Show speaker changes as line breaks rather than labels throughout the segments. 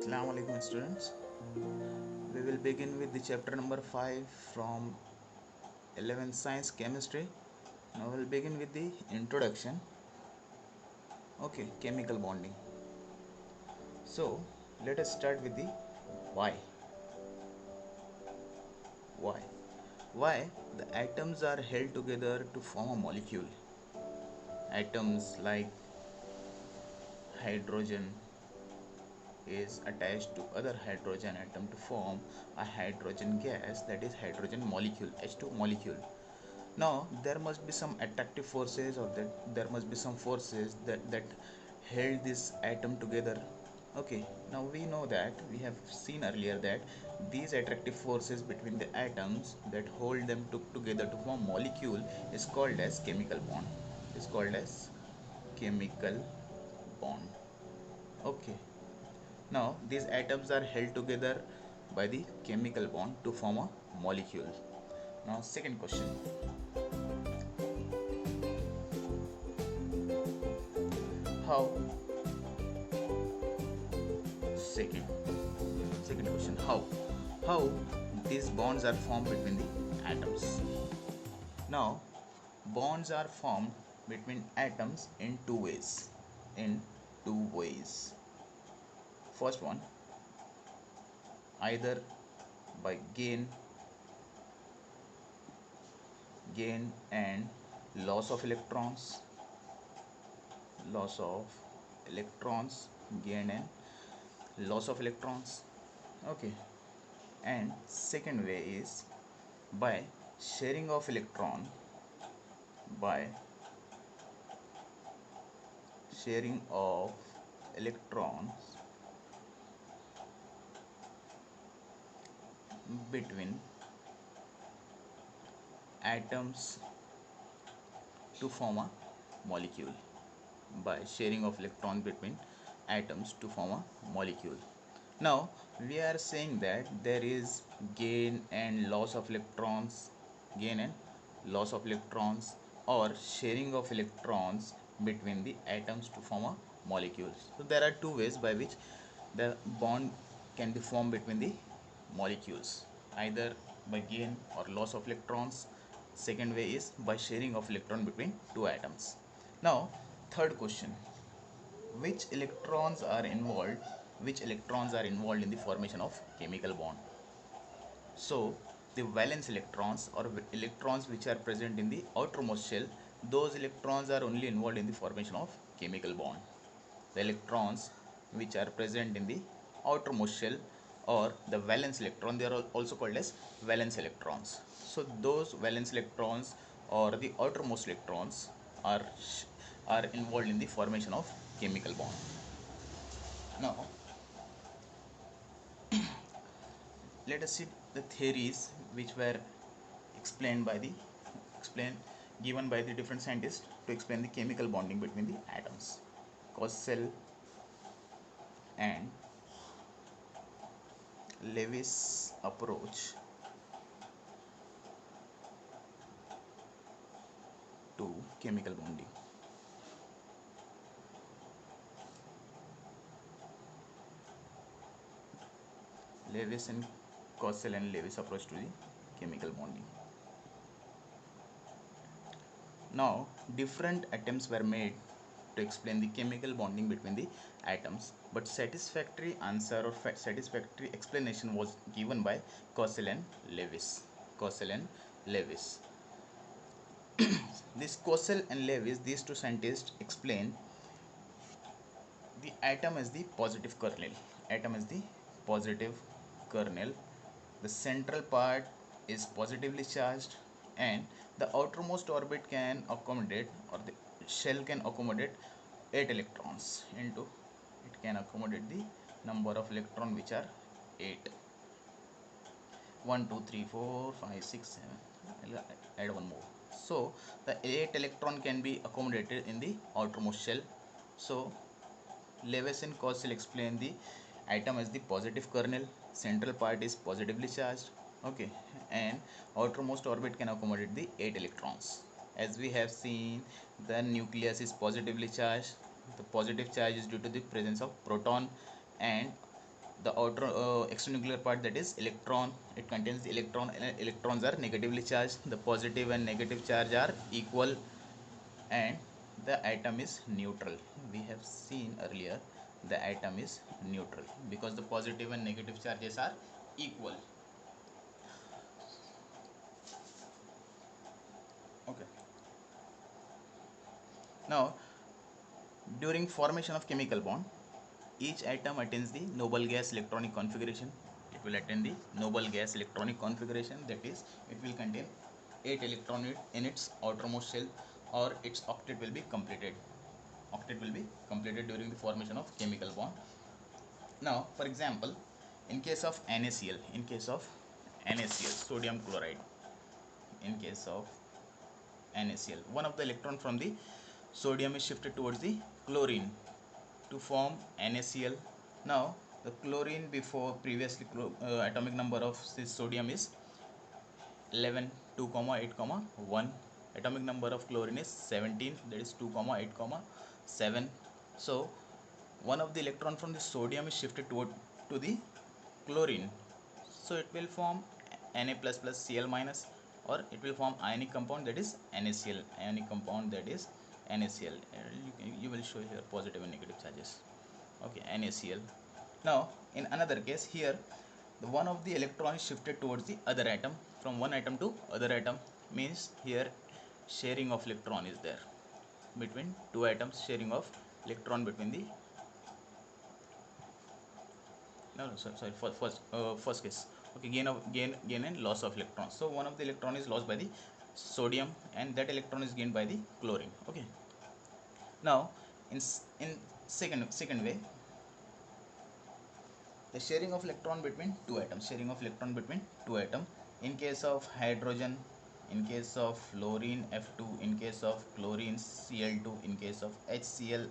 Assalamu alaikum students. We will begin with the chapter number 5 from 11th science chemistry. Now we'll begin with the introduction. Okay, chemical bonding. So let us start with the why. Why? Why the atoms are held together to form a molecule. Atoms like hydrogen is attached to other hydrogen atom to form a hydrogen gas, that is hydrogen molecule, H2 molecule. Now there must be some attractive forces, or that there must be some forces that held this atom together. Okay, now we know that we have seen earlier that these attractive forces between the atoms that hold them together to form molecule is called as chemical bond. Is called as chemical bond. Okay, now these atoms are held together by the chemical bond to form a molecule. Now second question, how second second question, how these bonds are formed between the atoms. Now bonds are formed between atoms in two ways. First one, either by gain and loss of electrons, loss of electrons gain and loss of electrons. Okay, and second way is by sharing of by sharing of electrons between atoms to form a molecule. By sharing of electrons between atoms to form a molecule. Now we are saying that there is gain and loss of electrons, gain and loss of electrons, or sharing of electrons between the atoms to form a molecule. So there are two ways by which the bond can be formed between the molecules, either by gain or loss of electrons. Second way is by sharing of electron between two atoms. Now third question, which electrons are involved in the formation of chemical bond. So the valence electrons, or electrons which are present in the outermost shell, those electrons are only involved in the formation of chemical bond. The electrons which are present in the outermost shell, or the valence electron, they are also called as valence electrons. So those valence electrons or the outermost electrons are involved in the formation of chemical bond. Now let us see the theories which were explained by the explained given by the different scientists to explain the chemical bonding between the atoms. Cossel and Lewis approach to chemical bonding. Lewis and Cossel and Lewis approach to the chemical bonding. Now different attempts were made to explain the chemical bonding between the atoms, but satisfactory answer or satisfactory explanation was given by Cossel and Lewis. Cossel and Lewis. This Cossel and Lewis, these two scientists explain the atom as the positive kernel. Atom is the positive kernel. The central part is positively charged, and the outermost orbit can accommodate, or the shell can accommodate 8 electrons into, it can accommodate the number of electrons which are 8. 1 2 3 4 5 6 7. I'll add one more. So the 8 electron can be accommodated in the outermost shell. So Lewis and Cossel explain the atom as the positive kernel, central part is positively charged, okay, and outermost orbit can accommodate the 8 electrons. As we have seen, the nucleus is positively charged. The positive charge is due to the presence of proton, and the outer extranuclear part, that is electron, it contains the electron, and electrons are negatively charged. The positive and negative charge are equal, and the atom is neutral. We have seen earlier the atom is neutral because the positive and negative charges are equal. Okay. Now, during formation of chemical bond, each atom attains the noble gas electronic configuration. It will attain the noble gas electronic configuration, that is, it will contain 8 electrons in its outermost shell, or its octet will be completed. Octet will be completed during the formation of chemical bond. Now, for example, in case of NaCl, sodium chloride, in case of NaCl, one of the electron from the sodium is shifted towards the chlorine to form NaCl. Now, the chlorine before previously atomic number of this sodium is 11, 2, 8, 1. Atomic number of chlorine is 17, that is 2, 8, 7. So, one of the electron from the sodium is shifted to the chlorine. So, it will form Na plus plus Cl minus, or it will form ionic compound, that is NaCl. Ionic compound, that is NaCl. You will show here positive and negative charges. Okay, NaCl. Now, in another case, here the one of the electron is shifted towards the other atom, from one atom to other atom, means here sharing of electron is there between two atoms, sharing of electron between the sorry, first case. Okay, gain and loss of electrons. So one of the electron is lost by the sodium, and that electron is gained by the chlorine. Okay. Now, in second way, the sharing of electron between two atoms, in case of hydrogen, in case of fluorine F2, in case of chlorine Cl2, in case of HCl,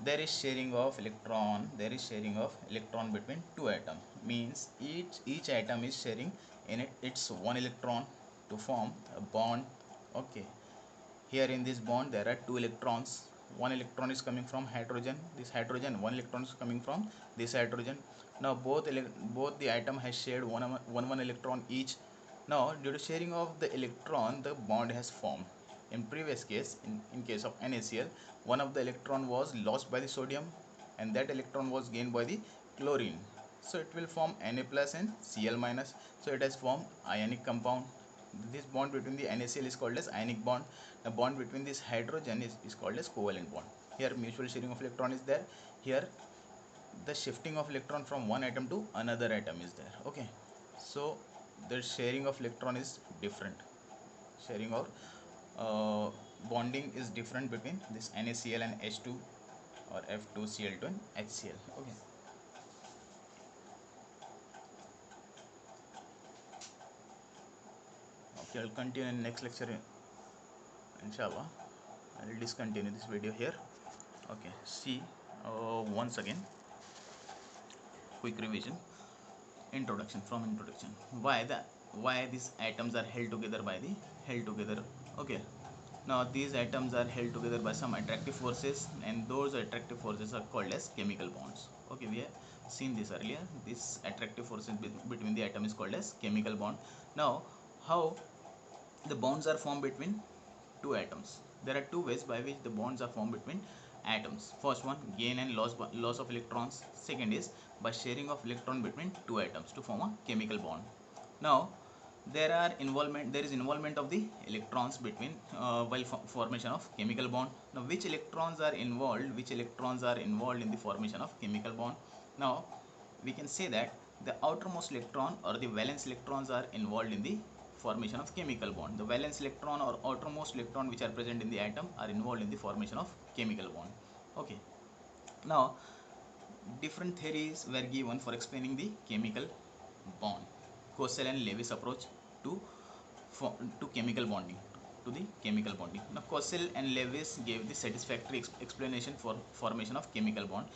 there is sharing of electron between two atoms, means each atom is sharing in its one electron to form a bond. Okay, here in this bond there are two electrons. One electron is coming from hydrogen, this hydrogen. One electron is coming from this hydrogen. Now both the atom has shared one electron each. Now, due to sharing of the electron, the bond has formed. In previous case, in case of NaCl, one of the electron was lost by the sodium, and that electron was gained by the chlorine. So it will form Na plus and Cl minus. So it has formed ionic compound. This bond between the NaCl is called as ionic bond. The bond between this hydrogen is called as covalent bond. Here mutual sharing of electron is there. Here the shifting of electron from one atom to another atom is there. Okay, so the sharing of electron is different. Sharing of bonding is different between this NaCl and H2, or F2Cl2 and HCl. Okay. Okay, I'll continue in next lecture, inshallah. I'll discontinue this video here. Okay, see, once again, quick revision. Introduction. Why these atoms are held together by the okay. Now these atoms are held together by some attractive forces, and those attractive forces are called as chemical bonds. Okay, we have seen this earlier. This attractive forces between the atom is called as chemical bond. Now, how the bonds are formed between two atoms? There are two ways by which the bonds are formed between atoms. First one, gain and loss of electrons. Second is by sharing of electron between two atoms to form a chemical bond. Now, there is involvement of the electrons between while formation of chemical bond. Now, which electrons are involved in the formation of chemical bond? Now, we can say that the outermost electron or the valence electrons are involved in the formation of chemical bond. The valence electron or outermost electron which are present in the atom are involved in the formation of chemical bond. Okay. Now, different theories were given for explaining the chemical bond. Cossel and Lewis approach to chemical bonding, to the chemical bonding. Now, Cossel and Lewis gave the satisfactory explanation for formation of chemical bond.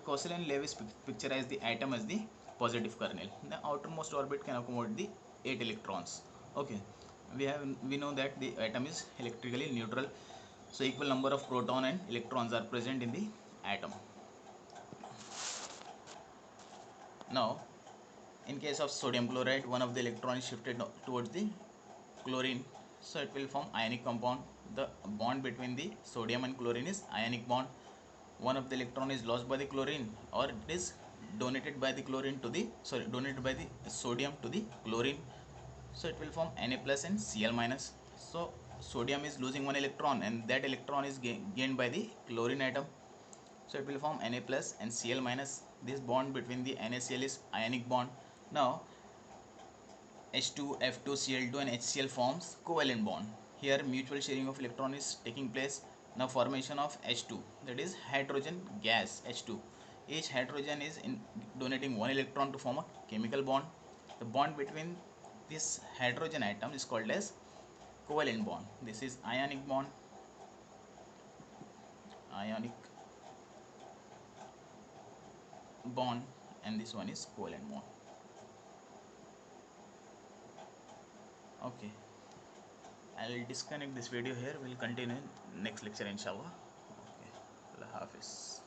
Cossel and Lewis picturized the atom as the positive kernel. The outermost orbit can accommodate the 8 electrons. Okay, we know that the atom is electrically neutral, so equal number of proton and electrons are present in the atom. Now in case of sodium chloride, one of the electron is shifted towards the chlorine, so it will form ionic compound. The bond between the sodium and chlorine is ionic bond. One of the electron is lost by the chlorine, or it is donated by the chlorine to the donated by the sodium to the chlorine, so it will form Na plus and Cl minus. So sodium is losing one electron and that electron is gained by the chlorine atom, so it will form Na plus and Cl minus. This bond between the NaCl is ionic bond. Now H2, F2, Cl2 and HCl forms covalent bond. Here mutual sharing of electron is taking place. Now formation of H2, that is hydrogen gas H2. Each hydrogen is donating one electron to form a chemical bond. The bond between this hydrogen atom is called as covalent bond. This is ionic bond, ionic bond, and this one is covalent bond. Okay, I'll disconnect this video here. We'll continue in next lecture inshallah. Okay, Allah Hafiz.